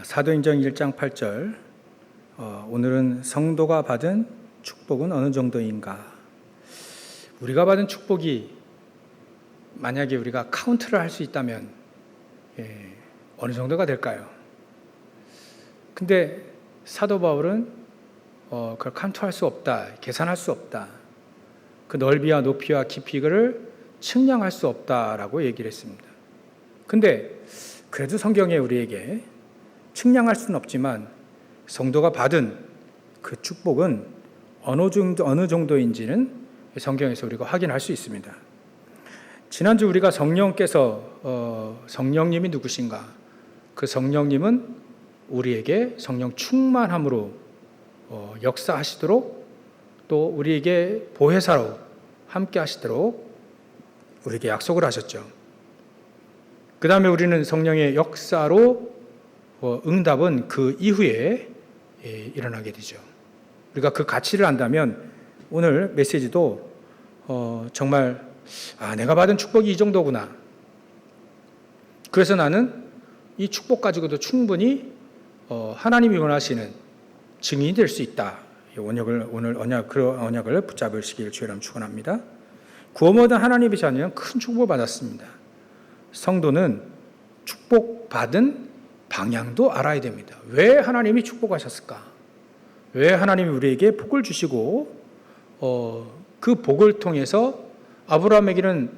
사도행전 1장 8절. 오늘은 성도가 받은 축복은 어느 정도인가? 우리가 받은 축복이 만약에 우리가 카운트를 할 수 있다면 어느 정도가 될까요? 근데 사도 바울은 그걸 카운트할 수 없다, 계산할 수 없다, 그 넓이와 높이와 깊이를 측량할 수 없다라고 얘기를 했습니다. 근데 그래도 성경에 우리에게 측량할 수는 없지만 성도가 받은 그 축복은 어느 정도인지는 성경에서 우리가 확인할 수 있습니다. 지난주 우리가 성령님이 누구신가? 그 성령님은 우리에게 성령 충만함으로 역사하시도록, 또 우리에게 보혜사로 함께 하시도록 우리에게 약속을 하셨죠. 그 다음에 우리는 성령의 역사로 응답은 그 이후에 일어나게 되죠. 우리가 그 가치를 안다면 오늘 메시지도 정말 내가 받은 축복이 이 정도구나. 그래서 나는 이 축복 가지고도 충분히 하나님이 원하시는 증인이 될 수 있다. 오늘 그 언약을 붙잡으시길 주의로 축원합니다. 구원 얻은 하나님의 자녀는 큰 축복을 받았습니다. 성도는 축복받은 방향도 알아야 됩니다. 왜 하나님이 축복하셨을까? 왜 하나님이 우리에게 복을 주시고 그 복을 통해서 아브라함에게는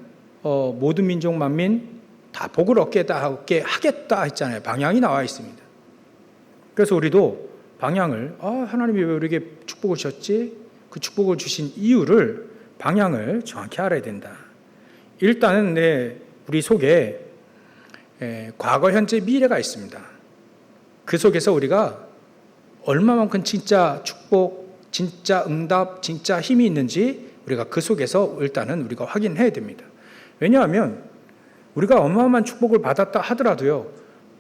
모든 민족 만민 다 복을 얻게 하겠다 했잖아요. 방향이 나와 있습니다. 그래서 우리도 방향을 하나님이 왜 우리에게 축복을 주셨지? 그 축복을 주신 이유를, 방향을 정확히 알아야 된다. 일단은 우리 속에 과거, 현재, 미래가 있습니다. 그 속에서 우리가 얼마만큼 진짜 축복, 진짜 응답, 진짜 힘이 있는지 우리가 그 속에서 일단은 우리가 확인해야 됩니다. 왜냐하면 우리가 어마어마한 축복을 받았다 하더라도요,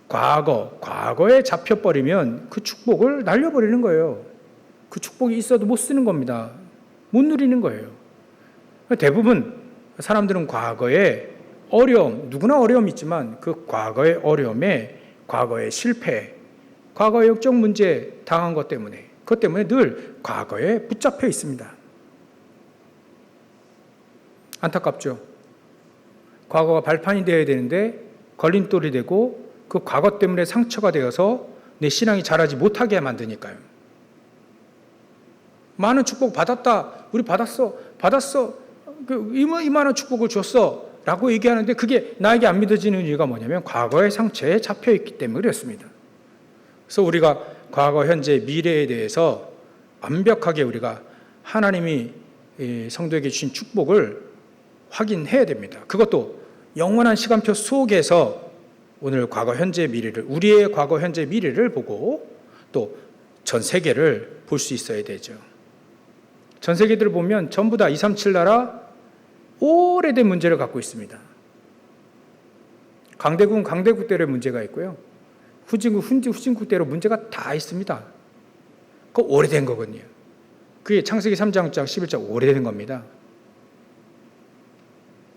과거에 잡혀버리면 그 축복을 날려버리는 거예요. 그 축복이 있어도 못 쓰는 겁니다. 못 누리는 거예요. 대부분 사람들은 과거에 어려움, 누구나 어려움이 있지만 그 과거의 어려움에, 과거의 실패, 과거의 역적 문제 당한 것 때문에, 그것 때문에 늘 과거에 붙잡혀 있습니다. 안타깝죠. 과거가 발판이 되어야 되는데 걸림돌이 되고 그 과거 때문에 상처가 되어서 내 신앙이 자라지 못하게 만드니까요. 많은 축복 받았다, 우리 받았어, 이만한 축복을 줬어 라고 얘기하는데 그게 나에게 안 믿어지는 이유가 뭐냐면 과거의 상처에 잡혀있기 때문에 그렇습니다. 그래서 우리가 과거, 현재, 미래에 대해서 완벽하게 우리가 하나님이 성도에게 주신 축복을 확인해야 됩니다. 그것도 영원한 시간표 속에서 오늘 과거, 현재, 미래를, 우리의 과거, 현재, 미래를 보고 또 전 세계를 볼 수 있어야 되죠. 전 세계들을 보면 전부 다 237 나라 오래된 문제를 갖고 있습니다. 강대국대로 문제가 있고요. 후진국대로 문제가 다 있습니다. 그거 오래된 거거든요. 그게 창세기 3장 11장 오래된 겁니다.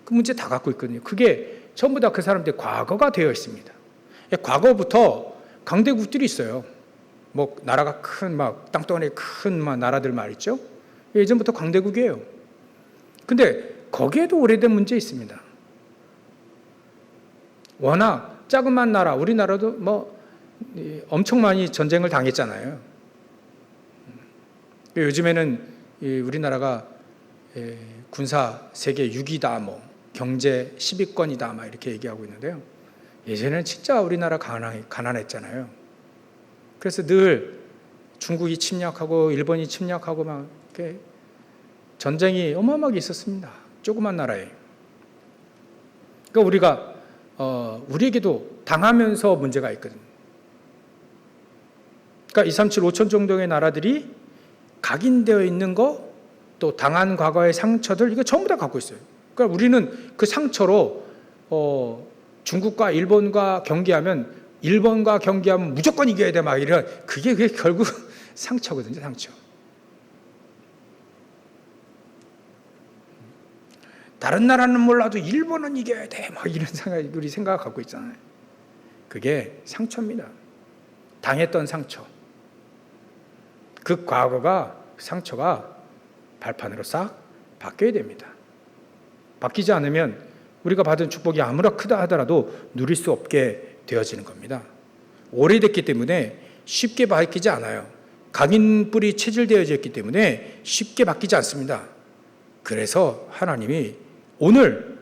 그 문제 다 갖고 있거든요. 그게 전부 다 그 사람들의 과거가 되어 있습니다. 과거부터 강대국들이 있어요. 나라가 큰, 땅덩어리 큰 나라들 말이죠. 예전부터 강대국이에요. 근데 거기에도 오래된 문제 있습니다. 워낙 자그마한 나라, 우리나라도 엄청 많이 전쟁을 당했잖아요. 요즘에는 우리나라가 군사 세계 6위다, 경제 10위권이다, 이렇게 얘기하고 있는데요. 예전에는 진짜 우리나라 가난했잖아요. 그래서 늘 중국이 침략하고 일본이 침략하고 이렇게 전쟁이 어마어마하게 있었습니다. 조그만 나라에. 그러니까 우리에게도 당하면서 문제가 있거든요. 그러니까 237, 5천 정도의 나라들이 각인되어 있는 거, 또 당한 과거의 상처들, 이거 전부 다 갖고 있어요. 그러니까 우리는 그 상처로 중국과 일본과 경기하면 무조건 이겨야 돼, 이런, 그게 결국 상처거든요, 상처. 다른 나라는 몰라도 일본은 이겨야 돼, 이런 우리 생각을 갖고 있잖아요. 그게 상처입니다. 당했던 상처, 그 상처가 발판으로 싹 바뀌어야 됩니다. 바뀌지 않으면 우리가 받은 축복이 아무리 크다 하더라도 누릴 수 없게 되어지는 겁니다. 오래됐기 때문에 쉽게 바뀌지 않아요. 각인뿔이 체질되어져 있기 때문에 쉽게 바뀌지 않습니다. 그래서 하나님이 오늘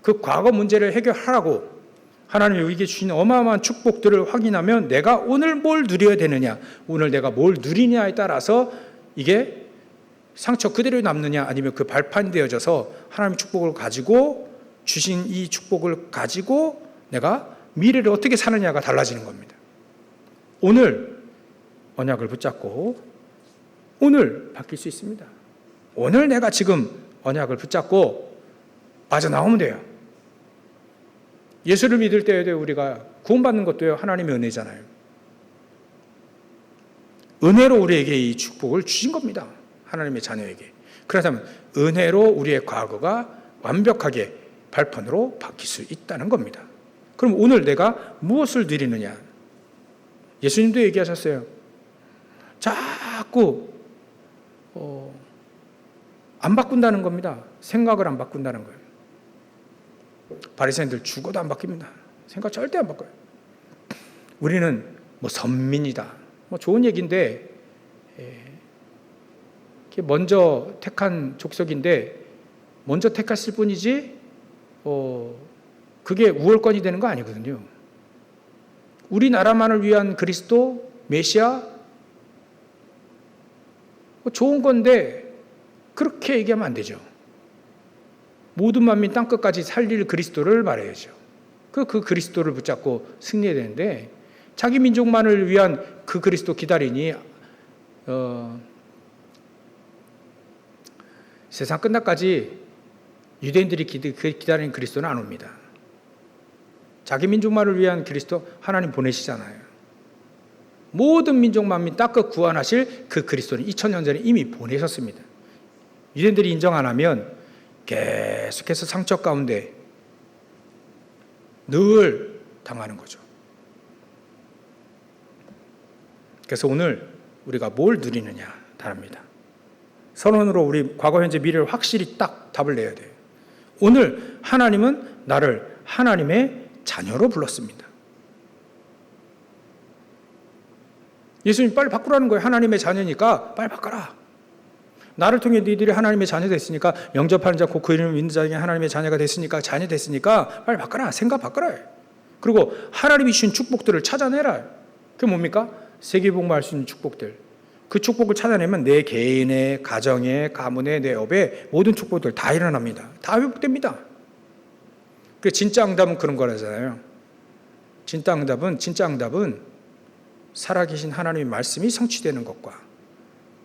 그 과거 문제를 해결하라고 하나님이 우리에게 주신 어마어마한 축복들을 확인하면 내가 오늘 뭘 누려야 되느냐, 오늘 내가 뭘 누리냐에 따라서 이게 상처 그대로 남느냐 아니면 그 발판이 되어져서 하나님의 축복을 가지고 주신 이 축복을 가지고 내가 미래를 어떻게 사느냐가 달라지는 겁니다. 오늘 언약을 붙잡고 오늘 바뀔 수 있습니다. 오늘 내가 지금 언약을 붙잡고 빠져나오면 돼요. 예수를 믿을 때에도 우리가 구원받는 것도요, 하나님의 은혜잖아요. 은혜로 우리에게 이 축복을 주신 겁니다. 하나님의 자녀에게. 그렇다면 은혜로 우리의 과거가 완벽하게 발판으로 바뀔 수 있다는 겁니다. 그럼 오늘 내가 무엇을 누리느냐? 예수님도 얘기하셨어요. 자꾸 안 바꾼다는 겁니다. 생각을 안 바꾼다는 거예요. 바리새인들 죽어도 안 바뀝니다. 생각 절대 안 바꿔요. 우리는 뭐 선민이다. 뭐 좋은 얘기인데 먼저 택한 족속인데 먼저 택했을 뿐이지 그게 우월권이 되는 거 아니거든요. 우리나라만을 위한 그리스도 메시아 좋은 건데 그렇게 얘기하면 안 되죠. 모든 만민 땅끝까지 살릴 그리스도를 말해야죠. 그 그리스도를 붙잡고 승리해야 되는데 자기 민족만을 위한 그 그리스도 기다리니 세상 끝날까지 유대인들이 기다리는 그리스도는 안 옵니다. 자기 민족만을 위한 그리스도 하나님 보내시잖아요. 모든 민족 만민 땅끝 구원하실 그 그리스도는 2000년 전에 이미 보내셨습니다. 유대인들이 인정 안 하면 계속해서 상처 가운데 늘 당하는 거죠. 그래서 오늘 우리가 뭘 누리느냐 다릅니다. 선언으로 우리 과거, 현재, 미래를 확실히 딱 답을 내야 돼요. 오늘 하나님은 나를 하나님의 자녀로 불렀습니다. 예수님 빨리 바꾸라는 거예요. 하나님의 자녀니까 빨리 바꿔라. 나를 통해 너희들이 하나님의 자녀 됐으니까, 영접하는 자 곧 그 이름을 믿는 자에게 하나님의 자녀가 됐으니까, 자녀 됐으니까 빨리 바꿔라. 생각 바꿔라. 그리고 하나님이 주신 축복들을 찾아내라. 그게 뭡니까? 세계복음할 수 있는 축복들. 그 축복을 찾아내면 내 개인의, 가정의, 가문의, 내 업의 모든 축복들 다 일어납니다. 다 회복됩니다. 그 진짜 응답은 그런 거라잖아요. 진짜 응답은 살아계신 하나님의 말씀이 성취되는 것과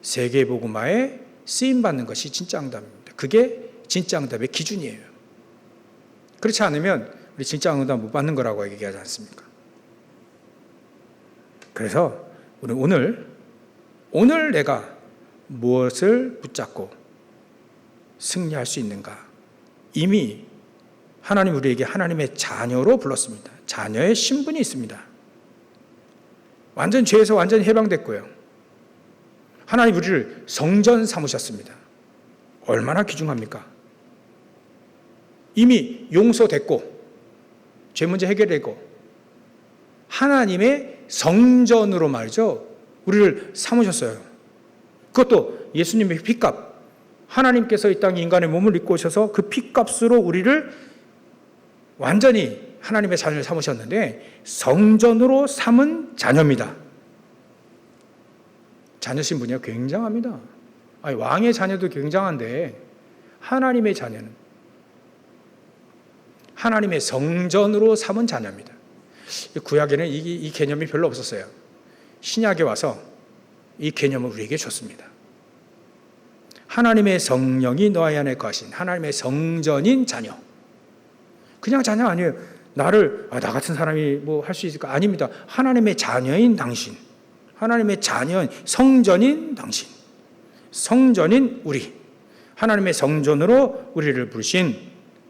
세계복음화에 쓰임받는 것이 진짜 응답입니다. 그게 진짜 응답의 기준이에요. 그렇지 않으면 우리 진짜 응답 못 받는 거라고 얘기하지 않습니까? 그래서 우리 오늘 내가 무엇을 붙잡고 승리할 수 있는가? 이미 하나님 우리에게 하나님의 자녀로 불렀습니다. 자녀의 신분이 있습니다. 완전 죄에서 완전히 해방됐고요. 하나님 우리를 성전 삼으셨습니다. 얼마나 귀중합니까? 이미 용서됐고 죄 문제 해결되고 하나님의 성전으로 말이죠. 우리를 삼으셨어요. 그것도 예수님의 핏값. 하나님께서 이 땅에 인간의 몸을 입고 오셔서 그 핏값으로 우리를 완전히 하나님의 자녀를 삼으셨는데 성전으로 삼은 자녀입니다. 자녀 신분이요 굉장합니다. 아니, 왕의 자녀도 굉장한데 하나님의 자녀는 하나님의 성전으로 삼은 자녀입니다. 구약에는 이 개념이 별로 없었어요. 신약에 와서 이 개념을 우리에게 줬습니다. 하나님의 성령이 너희 안에 거하신 하나님의 성전인 자녀. 그냥 자녀 아니에요. 나 같은 사람이 뭐 할 수 있을까? 아닙니다. 하나님의 자녀인 당신. 하나님의 자녀인 성전인 당신. 성전인 우리. 하나님의 성전으로 우리를 부르신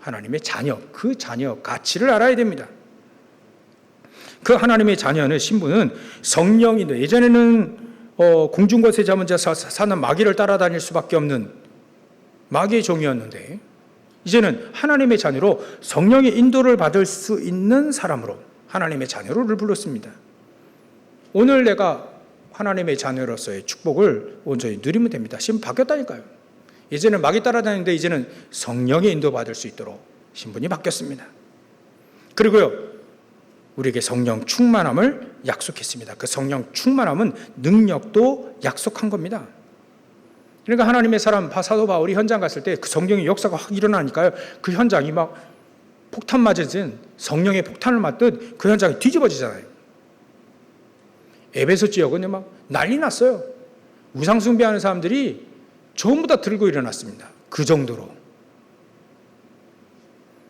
하나님의 자녀. 그 자녀 가치를 알아야 됩니다. 그 하나님의 자녀는 신분은 성령인데, 예전에는 공중권세 잡은 자 사는 마귀를 따라다닐 수밖에 없는 마귀의 종이었는데, 이제는 하나님의 자녀로 성령의 인도를 받을 수 있는 사람으로 하나님의 자녀를 불렀습니다. 오늘 내가 하나님의 자녀로서의 축복을 온전히 누리면 됩니다. 신분 바뀌었다니까요. 예전에는 마귀 따라다니는데 이제는 성령의 인도 받을 수 있도록 신분이 바뀌었습니다. 그리고요, 우리에게 성령 충만함을 약속했습니다. 그 성령 충만함은 능력도 약속한 겁니다. 그러니까 하나님의 사람 사도 바울이 현장 갔을 때 그 성령의 역사가 확 일어나니까요, 그 현장이 막 폭탄 맞은 성령의 폭탄을 맞듯 그 현장이 뒤집어지잖아요. 에베소 지역은 막 난리 났어요. 우상 숭배하는 사람들이 전부 다 들고 일어났습니다. 그 정도로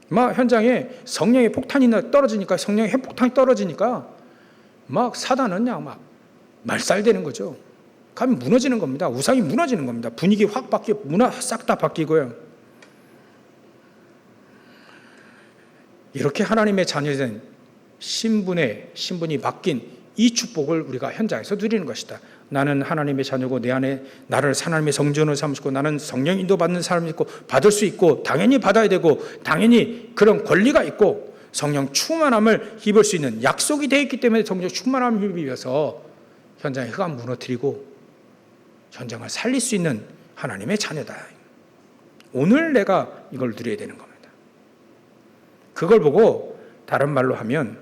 막 현장에 성령의 폭탄이 떨어지니까, 성령의 핵폭탄이 떨어지니까 막 사단은 그냥 막 말살되는 거죠. 가면 무너지는 겁니다. 우상이 무너지는 겁니다. 분위기 확 바뀌고 문화 싹 다 바뀌고요. 이렇게 하나님의 자녀된 신분이 바뀐 이 축복을 우리가 현장에서 누리는 것이다. 나는 하나님의 자녀고 내 안에 나를 하나님의 성전으로 삼으시고 나는 성령 인도받는 사람이 있고 받을 수 있고 당연히 받아야 되고 당연히 그런 권리가 있고 성령 충만함을 입을 수 있는 약속이 되어 있기 때문에 성령 충만함을 입어서 현장의 흑암 무너뜨리고 현장을 살릴 수 있는 하나님의 자녀다. 오늘 내가 이걸 누려야 되는 겁니다. 그걸 보고 다른 말로 하면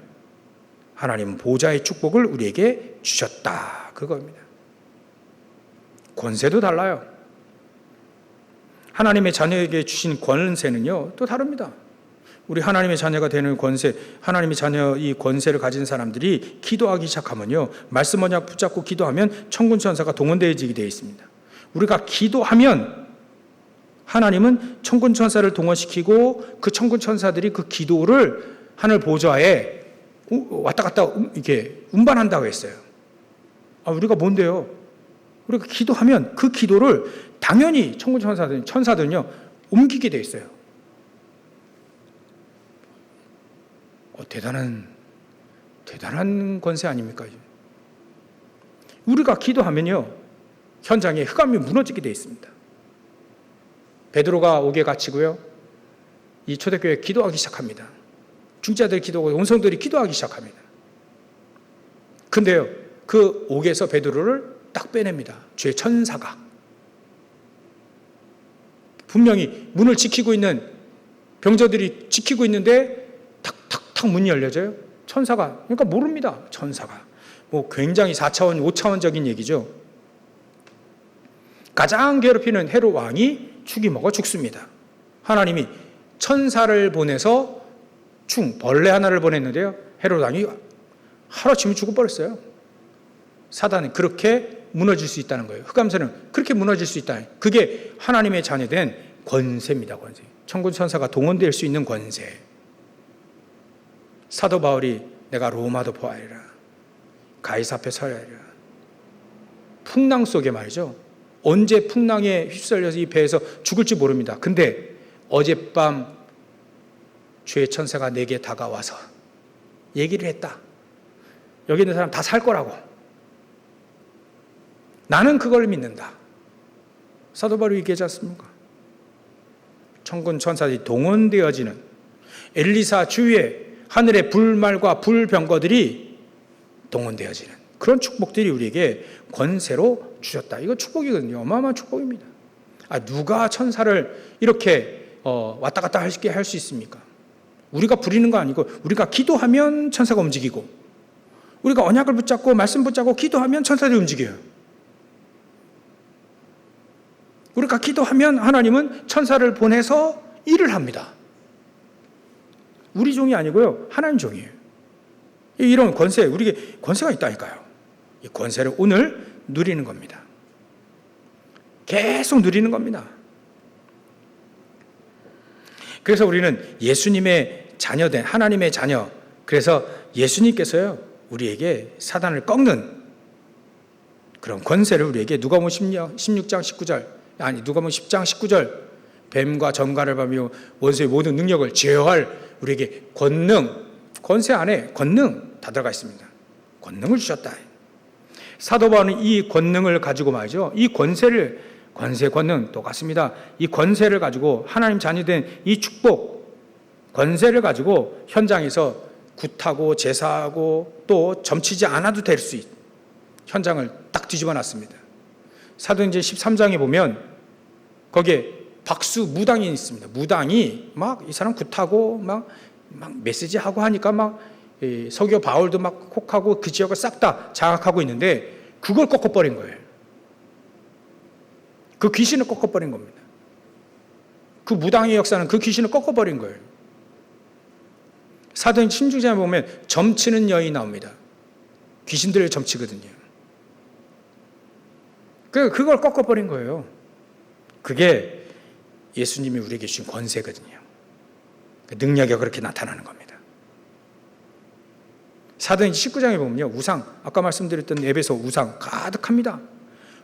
하나님은 보좌의 축복을 우리에게 주셨다, 그겁니다. 권세도 달라요. 하나님의 자녀에게 주신 권세는요 또 다릅니다. 우리 하나님의 자녀가 되는 권세, 하나님의 자녀 이 권세를 가진 사람들이 기도하기 시작하면요, 말씀 언약 붙잡고 기도하면 천군 천사가 동원되어지게 되어 있습니다. 우리가 기도하면 하나님은 천군 천사를 동원시키고 그 천군 천사들이 그 기도를 하늘 보좌에 왔다 갔다 이렇게 운반한다고 했어요. 우리가 뭔데요? 우리가 기도하면 그 기도를 당연히 천군 천사들은요 옮기게 돼 있어요. 대단한 권세 아닙니까? 우리가 기도하면요 현장에 흑암이 무너지게 돼 있습니다. 베드로가 옥에 갇히고요, 이 초대교회 기도하기 시작합니다. 중자들 기도하고 온성들이 기도하기 시작합니다. 근데요, 그 옥에서 베드로를 딱 빼냅니다. 주의 천사가. 분명히 문을 지키고 있는 병저들이 지키고 있는데 탁탁탁 문이 열려져요. 천사가, 그러니까 모릅니다. 천사가. 굉장히 4차원, 5차원적인 얘기죠. 가장 괴롭히는 헤롯 왕이 죽이 먹어 죽습니다. 하나님이 천사를 보내서 벌레 하나를 보냈는데요, 헤롯 왕이 하루아침에 죽어버렸어요. 사단은 그렇게 무너질 수 있다는 거예요. 흑암세는 그렇게 무너질 수 있다. 그게 하나님의 자녀된 권세입니다. 권세. 천군 천사가 동원될 수 있는 권세. 사도 바울이 내가 로마도 보아리라, 가이사 앞에 서야 하리라. 풍랑 속에 말이죠. 언제 풍랑에 휩쓸려서 이 배에서 죽을지 모릅니다. 근데 어젯밤 주의 천사가 내게 다가와서 얘기를 했다. 여기 있는 사람 다 살 거라고. 나는 그걸 믿는다. 사도 바울이 얘기하지 않습니까? 천군 천사들이 동원되어지는 엘리사 주위에 하늘의 불말과 불병거들이 동원되어지는 그런 축복들이 우리에게 권세로 주셨다. 이거 축복이거든요. 어마어마한 축복입니다. 누가 천사를 이렇게 왔다 갔다 할 수 있습니까? 우리가 부리는 거 아니고, 우리가 기도하면 천사가 움직이고, 우리가 언약을 붙잡고 말씀 붙잡고 기도하면 천사들이 움직여요. 우리가 기도하면 하나님은 천사를 보내서 일을 합니다. 우리 종이 아니고요, 하나님 종이에요. 이런 권세, 우리에게 권세가 있다니까요. 이 권세를 오늘 누리는 겁니다. 계속 누리는 겁니다. 그래서 우리는 예수님의 자녀된 하나님의 자녀, 그래서 예수님께서요 우리에게 사단을 꺾는 그런 권세를 우리에게 누가복음 16장 19절, 누가복음 10장 19절, 뱀과 정갈을 범하며 원수의 모든 능력을 제어할 우리에게 권능, 권세 안에 권능 다 들어가 있습니다. 권능을 주셨다. 사도 바울은 이 권능을 가지고 말이죠. 이 권세를, 권능 똑같습니다. 이 권세를 가지고 하나님 자녀된 이 축복, 권세를 가지고 현장에서 굿하고 제사하고 또 점치지 않아도 될 수 있는 현장을 딱 뒤집어 놨습니다. 사도행전 13장에 보면 거기에 박수 무당이 있습니다. 무당이 막 이 사람 굿하고 막 메시지하고 하니까 막 서기오 바울도 막 혹하고 그 지역을 싹 다 장악하고 있는데 그걸 꺾어버린 거예요. 그 귀신을 꺾어버린 겁니다. 그 무당의 역사는 그 귀신을 꺾어버린 거예요. 사도행전 16장에 보면 점치는 여인이 나옵니다. 귀신들을 점치거든요. 그걸 꺾어버린 거예요. 그게 예수님이 우리에게 주신 권세거든요. 능력이 그렇게 나타나는 겁니다. 사도행전 19장에 보면요, 우상, 아까 말씀드렸던 에베소 우상 가득합니다.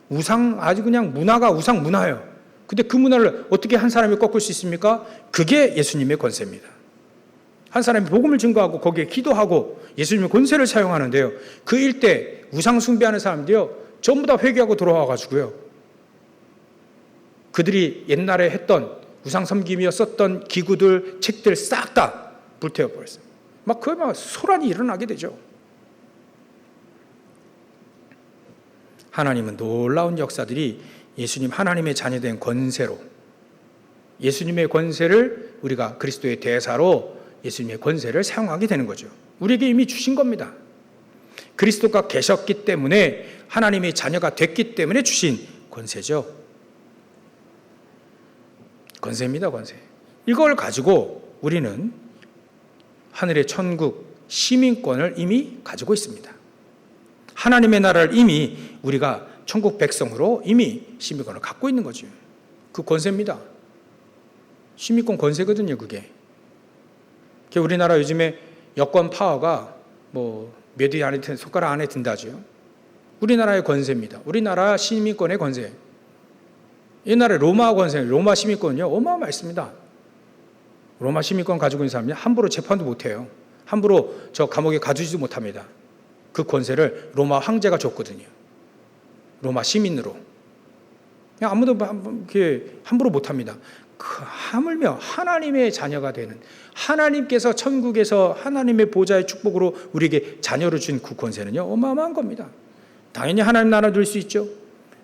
우상, 아주 그냥 문화가 우상 문화예요. 근데 그 문화를 어떻게 한 사람이 꺾을 수 있습니까? 그게 예수님의 권세입니다. 한 사람이 복음을 증거하고 거기에 기도하고 예수님의 권세를 사용하는데요, 그 일대 우상 숭배하는 사람들이요 전부 다 회개하고 돌아와가지고요, 그들이 옛날에 했던 우상 섬김이어 썼던 기구들, 책들 싹 다 불태워 버렸어요. 거의 소란이 일어나게 되죠. 하나님은 놀라운 역사들이 예수님 하나님의 자녀된 권세로, 예수님의 권세를 우리가 그리스도의 대사로 예수님의 권세를 사용하게 되는 거죠. 우리에게 이미 주신 겁니다. 그리스도가 계셨기 때문에, 하나님의 자녀가 됐기 때문에 주신 권세죠. 권세입니다, 권세. 이걸 가지고 우리는 하늘의 천국 시민권을 이미 가지고 있습니다. 하나님의 나라를 이미 우리가 천국 백성으로 이미 시민권을 갖고 있는 거죠. 그 권세입니다. 시민권 권세거든요, 그게. 우리나라 요즘에 여권 파워가 몇 위 안에 손가락 안에 든다죠. 우리나라의 권세입니다. 우리나라 시민권의 권세. 옛날에 로마 권세, 로마 시민권은요 어마어마했습니다. 로마 시민권 가지고 있는 사람이 함부로 재판도 못해요. 함부로 저 감옥에 가두지도 못합니다. 그 권세를 로마 황제가 줬거든요. 로마 시민으로. 그냥 아무도 함부로 못합니다. 하물며 하나님의 자녀가 되는, 하나님께서 천국에서 하나님의 보좌의 축복으로 우리에게 자녀를 준 그 권세는요 어마어마한 겁니다. 당연히 하나님 나라 누릴 수 있죠.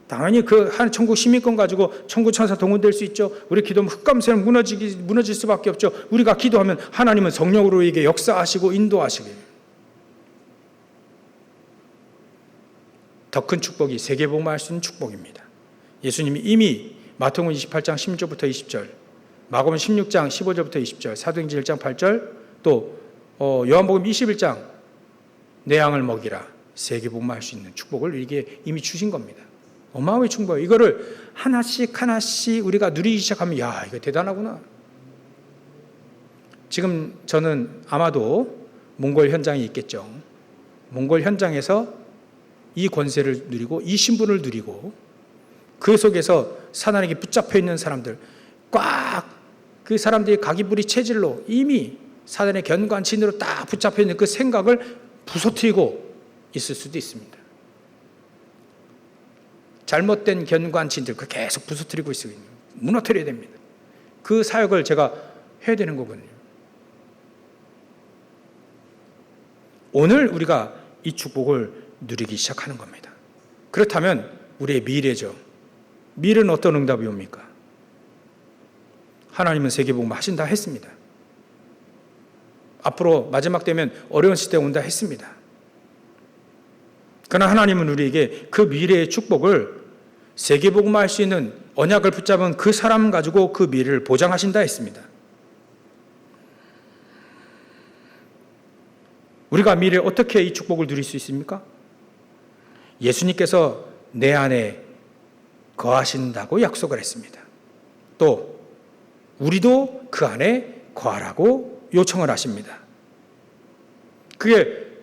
당연히 그 천국 시민권 가지고 천국 천사 동원될 수 있죠. 우리 기도하면 흙감처럼 무너질 수밖에 없죠. 우리가 기도하면 하나님은 성령으로 우리에게 역사하시고 인도하시게. 더 큰 축복이 세계복음화할 수 있는 축복입니다. 예수님이 이미 마태복음 28장 16절부터 20절, 마가복음 16장 15절부터 20절, 사도행전 1장 8절, 또 요한복음 21장 내 양을 먹이라, 세계복음화할 수 있는 축복을 우리에게 이미 주신 겁니다. 어마어마한 축복이에요. 이거를 하나씩 하나씩 우리가 누리기 시작하면 야, 이거 대단하구나. 지금 저는 아마도 몽골 현장에 있겠죠. 몽골 현장에서 이 권세를 누리고 이 신분을 누리고 그 속에서 사단에게 붙잡혀 있는 사람들, 꽉 그 사람들이 가기부리 체질로 이미 사단의 견관진으로 딱 붙잡혀 있는 그 생각을 부서뜨리고 있을 수도 있습니다. 잘못된 견관진들 그 계속 부서뜨리고 있어요. 무너뜨려야 됩니다. 그 사역을 제가 해야 되는 거거든요. 오늘 우리가 이 축복을 누리기 시작하는 겁니다. 그렇다면 우리의 미래죠. 미래는 어떤 응답이 옵니까? 하나님은 세계복음 하신다 했습니다. 앞으로 마지막 되면 어려운 시대 온다 했습니다. 그러나 하나님은 우리에게 그 미래의 축복을 세계복음화할 수 있는 언약을 붙잡은 그 사람 가지고 그 미래를 보장하신다 했습니다. 우리가 미래에 어떻게 이 축복을 누릴 수 있습니까? 예수님께서 내 안에 거하신다고 약속을 했습니다. 또 우리도 그 안에 거하라고 요청을 하십니다. 그게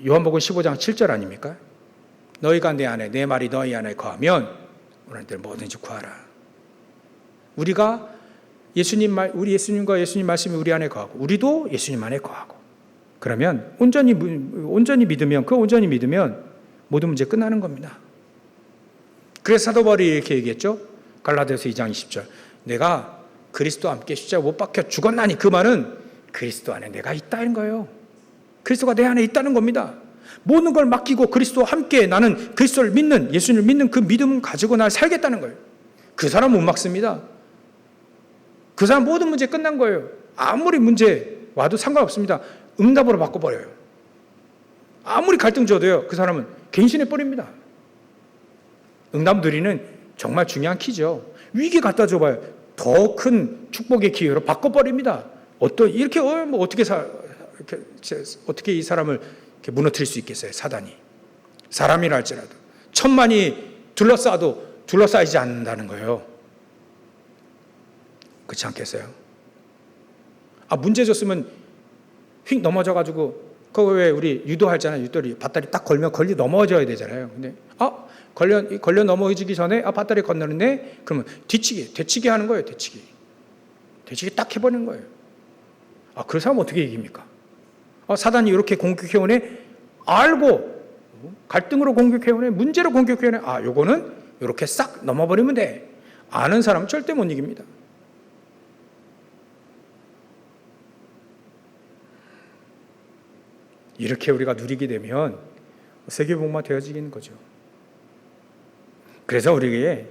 요한복음 15장 7절 아닙니까? 너희가 내 안에, 내 말이 너희 안에 거하면 원하는 대로 뭐든지 구하라. 우리가 우리 예수님과 예수님 말씀이 우리 안에 거하고 우리도 예수님 안에 거하고 그러면 온전히 믿으면 모든 문제 끝나는 겁니다. 그래서 사도 바울이 이렇게 얘기했죠. 갈라디아서 2장 20절. 내가 그리스도와 함께 십자가에 못 박혀 죽었나니 그 말은 그리스도 안에 내가 있다는 거예요. 그리스도가 내 안에 있다는 겁니다. 모든 걸 맡기고 그리스도와 함께 나는 그리스도를 믿는 예수님을 믿는 그 믿음 가지고 날 살겠다는 거예요. 그 사람 못 막습니다. 그 사람 모든 문제 끝난 거예요. 아무리 문제 와도 상관없습니다. 응답으로 바꿔버려요. 아무리 갈등 줘도요. 그 사람은 갱신해 버립니다. 응답 누리는 정말 중요한 키죠. 위기 갖다 줘봐요. 더 큰 축복의 기회로 바꿔버립니다. 어떻게 이 사람을 이렇게 무너뜨릴 수 있겠어요? 사단이. 사람이라 할지라도. 천만이 둘러싸이지 않는다는 거예요. 그렇지 않겠어요? 문제 줬으면 휙 넘어져가지고, 그거 왜 우리 유도하잖아요. 유도리. 밧다리 딱 걸면 걸리 넘어져야 되잖아요. 근데, 걸려 넘어지기 전에, 밧다리 건너는데, 그러면 되치기 하는 거예요. 되치기 딱 해버리는 거예요. 그 사람 어떻게 이깁니까? 사단이 이렇게 공격해오네, 알고, 갈등으로 공격해오네, 문제로 공격해오네, 요거는 이렇게 싹 넘어버리면 돼. 아는 사람은 절대 못 이깁니다. 이렇게 우리가 누리게 되면 세계복음화 되어지는 거죠. 그래서 우리에게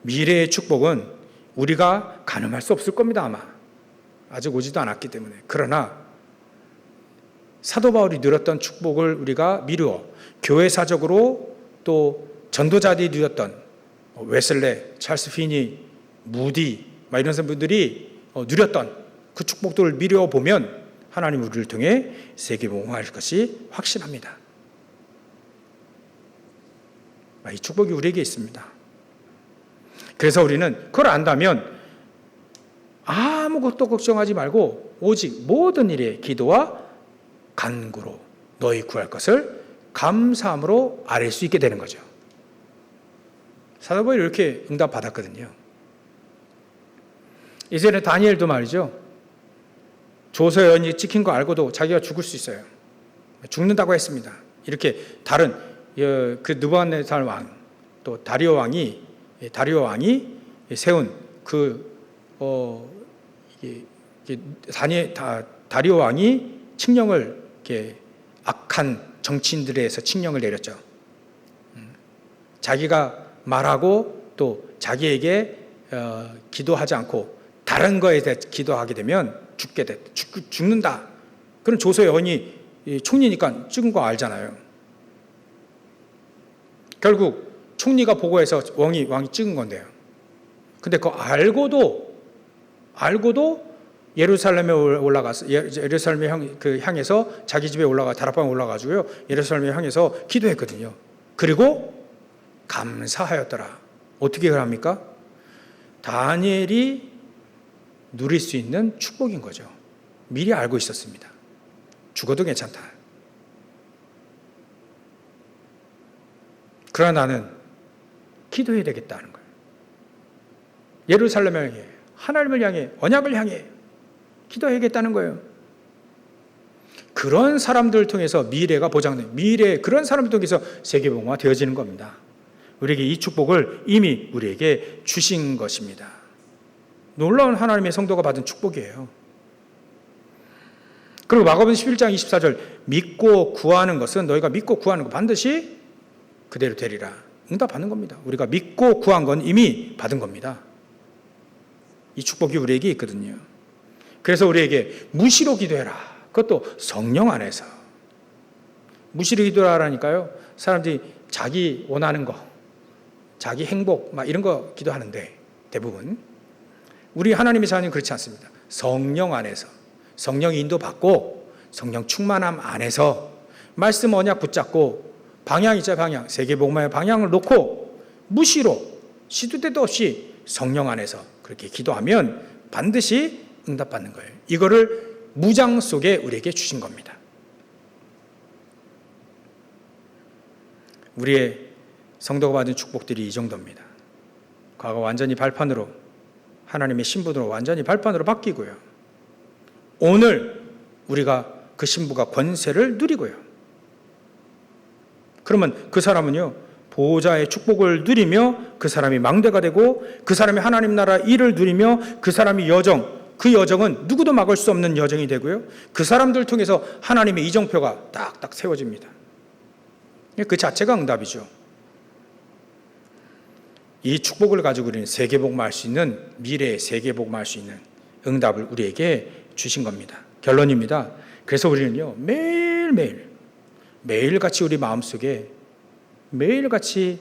미래의 축복은 우리가 가늠할 수 없을 겁니다. 아마 아직 오지도 않았기 때문에. 그러나 사도 바울이 누렸던 축복을 우리가 미루어 교회사적으로 또 전도자들이 누렸던 웨슬레, 찰스 피니, 무디 이런 분들이 누렸던 그 축복들을 미루어 보면 하나님 우리를 통해 세계복음화할 것이 확실합니다. 이 축복이 우리에게 있습니다. 그래서 우리는 그걸 안다면 아무것도 걱정하지 말고 오직 모든 일에 기도와 간구로 너희 구할 것을 감사함으로 아뢰 수 있게 되는 거죠. 사도 바울이 이렇게 응답 받았거든요. 이제는 다니엘도 말이죠. 조서의 연이 찍힌 거 알고도 자기가 죽을 수 있어요. 죽는다고 했습니다. 이렇게 다른 그 느부갓네살 왕, 또 다리오 왕이 세운 다리오 왕이 칙령을 이렇게 악한 정치인들에 의해서 칙령을 내렸죠. 자기가 말하고 또 자기에게 기도하지 않고 다른 거에 대해 기도하게 되면 죽는다. 그럼 조서의 언이 총리니까 찍은 거 알잖아요. 결국 총리가 보고해서 왕이 찍은 건데요. 근데 그거 알고도 예루살렘에 올라가서 예루살렘에 향해서 자기 집에 다락방에 올라가지고요. 예루살렘에 향해서 기도했거든요. 그리고 감사하였더라. 어떻게 합니까? 다니엘이 누릴 수 있는 축복인 거죠. 미리 알고 있었습니다. 죽어도 괜찮다. 그러나 나는 기도해야 되겠다는 거예요. 예루살렘을 향해, 하나님을 향해, 언약을 향해 기도해야겠다는 거예요. 그런 사람들을 통해서 미래가 보장된, 그런 사람들 통해서 세계복음화 되어지는 겁니다. 우리에게 이 축복을 이미 우리에게 주신 것입니다. 놀라운 하나님의 성도가 받은 축복이에요. 그리고 마가복음 11장 24절 믿고 구하는 것은 너희가 믿고 구하는 것 반드시 그대로 되리라. 응답 받는 겁니다. 우리가 믿고 구한 건 이미 받은 겁니다. 이 축복이 우리에게 있거든요. 그래서 우리에게 무시로 기도해라. 그것도 성령 안에서. 무시로 기도하라니까요. 사람들이 자기 원하는 거, 자기 행복 이런 거 기도하는데 대부분 우리 하나님의 자녀는 그렇지 않습니다. 성령 안에서 성령 인도받고 성령 충만함 안에서 말씀 언약 붙잡고 방향 있죠. 방향. 세계복음화의 방향을 놓고 무시로 시도 때도 없이 성령 안에서 그렇게 기도하면 반드시 응답받는 거예요. 이거를 무장 속에 우리에게 주신 겁니다. 우리의 성도가 받은 축복들이 이 정도입니다. 과거 완전히 발판으로 하나님의 신분으로 완전히 발판으로 바뀌고요. 오늘 우리가 그 신부가 권세를 누리고요. 그러면 그 사람은요, 보호자의 축복을 누리며 그 사람이 망대가 되고 그 사람이 하나님 나라 일을 누리며 그 사람이 그 여정은 누구도 막을 수 없는 여정이 되고요. 그 사람들 통해서 하나님의 이정표가 딱딱 세워집니다. 그 자체가 응답이죠. 이 축복을 가지고 우리는 세계복음할 수 있는, 미래의 세계복음할 수 있는 응답을 우리에게 주신 겁니다. 결론입니다. 그래서 우리는요, 매일같이 우리 마음속에 매일같이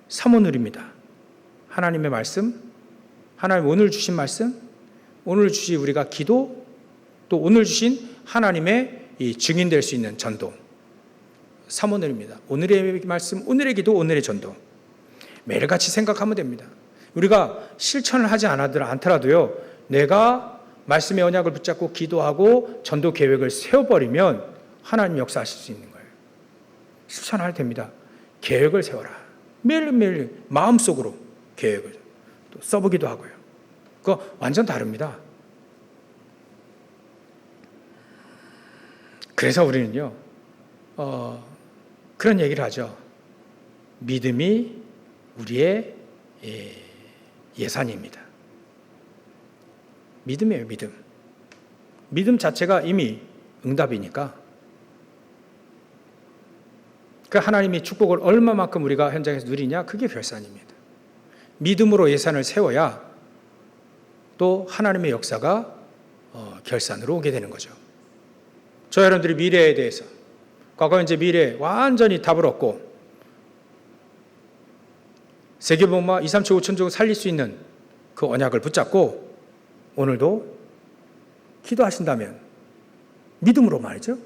사모 누립니다. 하나님의 말씀, 하나님 오늘 주신 말씀, 오늘 주신 우리가 기도, 또 오늘 주신 하나님의 이 증인될 수 있는 전도, 사모 누립니다. 오늘의 말씀, 오늘의 기도, 오늘의 전도. 매일같이 생각하면 됩니다. 우리가 실천을 하지 않더라도요, 내가 말씀의 언약을 붙잡고 기도하고 전도 계획을 세워버리면 하나님 역사하실 수 있는 거예요. 실천할 됩니다. 계획을 세워라. 매일매일 마음속으로 계획을 또 써보기도 하고요. 그거 완전 다릅니다. 그래서 우리는요, 그런 얘기를 하죠. 믿음이 우리의 예산입니다. 믿음이에요, 믿음. 믿음 자체가 이미 응답이니까 그 하나님의 축복을 얼마만큼 우리가 현장에서 누리냐, 그게 결산입니다. 믿음으로 예산을 세워야 또 하나님의 역사가 결산으로 오게 되는 거죠. 저 여러분들이 미래에 대해서, 과거, 현재, 미래에 완전히 답을 얻고 세계복음화 2, 3천, 5천족을 살릴 수 있는 그 언약을 붙잡고 오늘도 기도하신다면 믿음으로 말이죠.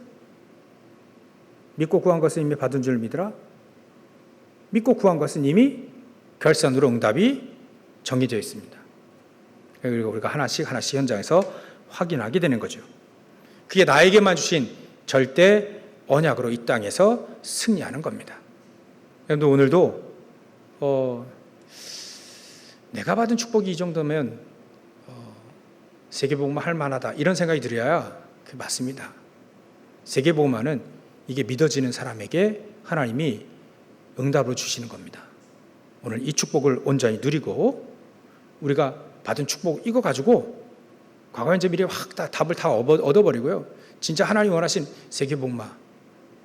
믿고 구한 것은 이미 받은 줄 믿으라. 믿고 구한 것은 이미 결산으로 응답이 정해져 있습니다. 그리고 우리가 하나씩 현장에서 확인하게 되는 거죠. 그게 나에게만 주신 절대 언약으로 이 땅에서 승리하는 겁니다. 여러분들 오늘도 내가 받은 축복이 이 정도면 세계복음화 할 만하다, 이런 생각이 들어야 그게 맞습니다. 세계복음화는 이게 믿어지는 사람에게 하나님이 응답으로 주시는 겁니다. 오늘 이 축복을 온전히 누리고 우리가 받은 축복 이거 가지고 과거, 현재, 미래 확 다 답을 다 얻어버리고요. 진짜 하나님 원하신 세계복음화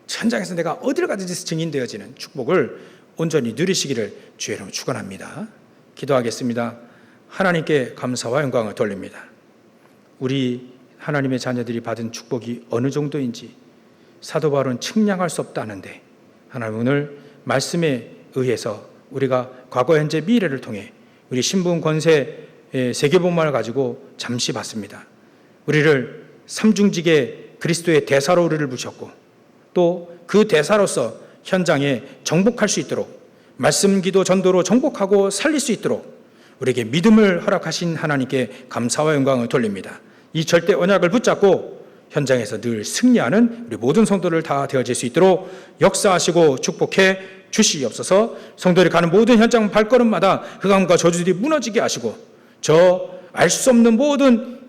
현장에서 내가 어디를 가든지 증인되어지는 축복을 온전히 누리시기를 주의 이름으로 축원합니다. 기도하겠습니다. 하나님께 감사와 영광을 돌립니다. 우리 하나님의 자녀들이 받은 축복이 어느 정도인지 사도 바울은 측량할 수 없다는데, 하나님 오늘 말씀에 의해서 우리가 과거, 현재, 미래를 통해 우리 신분, 권세, 세계복음화를 가지고 잠시 봤습니다. 우리를 삼중직의 그리스도의 대사로 우리를 부셨고 또 그 대사로서 현장에 정복할 수 있도록, 말씀, 기도, 전도로 정복하고 살릴 수 있도록 우리에게 믿음을 허락하신 하나님께 감사와 영광을 돌립니다. 이 절대 언약을 붙잡고 현장에서 늘 승리하는 우리 모든 성도들 다 되어질 수 있도록 역사하시고 축복해 주시옵소서. 성도들이 가는 모든 현장 발걸음마다 흑암과 저주들이 무너지게 하시고 저 알 수 없는 모든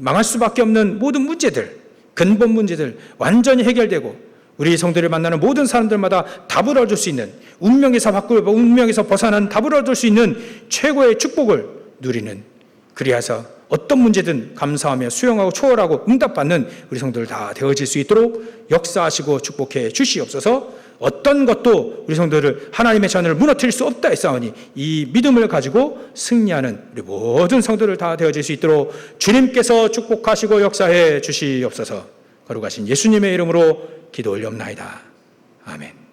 망할 수밖에 없는 모든 문제들, 근본 문제들 완전히 해결되고 우리 성도를 만나는 모든 사람들마다 답을 얻을 수 있는, 운명에서 벗어난 답을 얻을 수 있는 최고의 축복을 누리는, 그리하여 어떤 문제든 감사하며 수용하고 초월하고 응답받는 우리 성도들 다 되어질 수 있도록 역사하시고 축복해 주시옵소서. 어떤 것도 우리 성도들 하나님의 자녀를 무너뜨릴 수 없다 했사오니 이 믿음을 가지고 승리하는 우리 모든 성도들 다 되어질 수 있도록 주님께서 축복하시고 역사해 주시옵소서. 거룩하신 예수님의 이름으로 기도 올려옵나이다. 아멘.